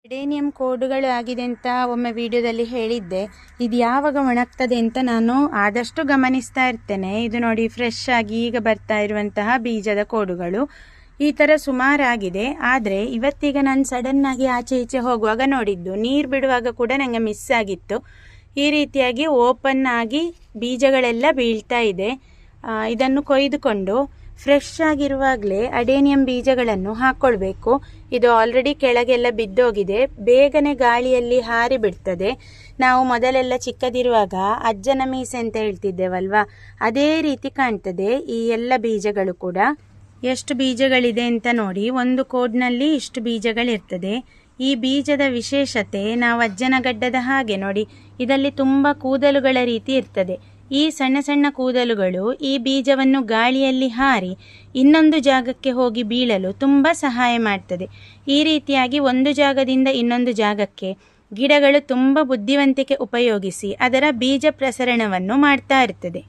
Adenium ಕೋಡುಗಳು ಆಗಿದೆ ಅಂತ ಒಮ್ಮೆ ವಿಡಿಯೋದಲ್ಲಿ ಹೇಳಿದ್ದೆ. ಇದು ಯಾವಾಗ ಒಣಗ್ತದೆ ಅಂತ ನಾನು ಆದಷ್ಟು ಗಮನಿಸ್ತಾ ಇರ್ತೇನೆ. ಇದು ನೋಡಿ, ಫ್ರೆಶ್ ಆಗಿ ಈಗ ಬರ್ತಾ ಇರುವಂತಹ ಬೀಜದ ಕೋಡುಗಳು ಈ ಥರ ಸುಮಾರಾಗಿದೆ. ಆದರೆ ಇವತ್ತೀಗ ನಾನು ಸಡನ್ ಆಗಿ ಆಚೆ ಈಚೆ ಹೋಗುವಾಗ ನೋಡಿದ್ದು, ನೀರು ಬಿಡುವಾಗ ಕೂಡ ನನಗೆ ಮಿಸ್ ಆಗಿತ್ತು. ಈ ರೀತಿಯಾಗಿ ಓಪನ್ ಆಗಿ ಬೀಜಗಳೆಲ್ಲ ಬೀಳ್ತಾ ಇದೆ. ಇದನ್ನು ಕೊಯ್ದುಕೊಂಡು ಫ್ರೆಶ್ ಆಗಿರುವಾಗಲೇ ಅಡೇನಿಯಂ ಬೀಜಗಳನ್ನು ಹಾಕ್ಕೊಳ್ಬೇಕು. ಇದು ಆಲ್ರೆಡಿ ಕೆಳಗೆಲ್ಲ ಬಿದ್ದೋಗಿದೆ, ಬೇಗನೆ ಗಾಳಿಯಲ್ಲಿ ಹಾರಿ ಬಿಡ್ತದೆ. ನಾವು ಮೊದಲೆಲ್ಲ ಚಿಕ್ಕದಿರುವಾಗ ಅಜ್ಜನ ಮೀಸೆ ಅಂತ ಹೇಳ್ತಿದ್ದೇವಲ್ವಾ, ಅದೇ ರೀತಿ ಕಾಣ್ತದೆ ಈ ಎಲ್ಲ ಬೀಜಗಳು ಕೂಡ. ಎಷ್ಟು ಬೀಜಗಳಿದೆ ಅಂತ ನೋಡಿ, ಒಂದು ಕೋಡ್ನಲ್ಲಿ ಇಷ್ಟು ಬೀಜಗಳಿರ್ತದೆ. ಈ ಬೀಜದ ವಿಶೇಷತೆ ನಾವು ಅಜ್ಜನ ಗಡ್ಡದ ಹಾಗೆ ನೋಡಿ, ಇದರಲ್ಲಿ ತುಂಬ ಕೂದಲುಗಳ ರೀತಿ ಇರ್ತದೆ. ಈ ಸಣ್ಣ ಸಣ್ಣ ಕೂದಲುಗಳು ಈ ಬೀಜವನ್ನು ಗಾಳಿಯಲ್ಲಿ ಹಾರಿ ಇನ್ನೊಂದು ಜಾಗಕ್ಕೆ ಹೋಗಿ ಬೀಳಲು ತುಂಬ ಸಹಾಯ ಮಾಡ್ತದೆ. ಈ ರೀತಿಯಾಗಿ ಒಂದು ಜಾಗದಿಂದ ಇನ್ನೊಂದು ಜಾಗಕ್ಕೆ ಗಿಡಗಳು ತುಂಬ ಬುದ್ಧಿವಂತಿಕೆ ಉಪಯೋಗಿಸಿ ಅದರ ಬೀಜ ಪ್ರಸರಣವನ್ನು ಮಾಡ್ತಾ ಇರ್ತದೆ.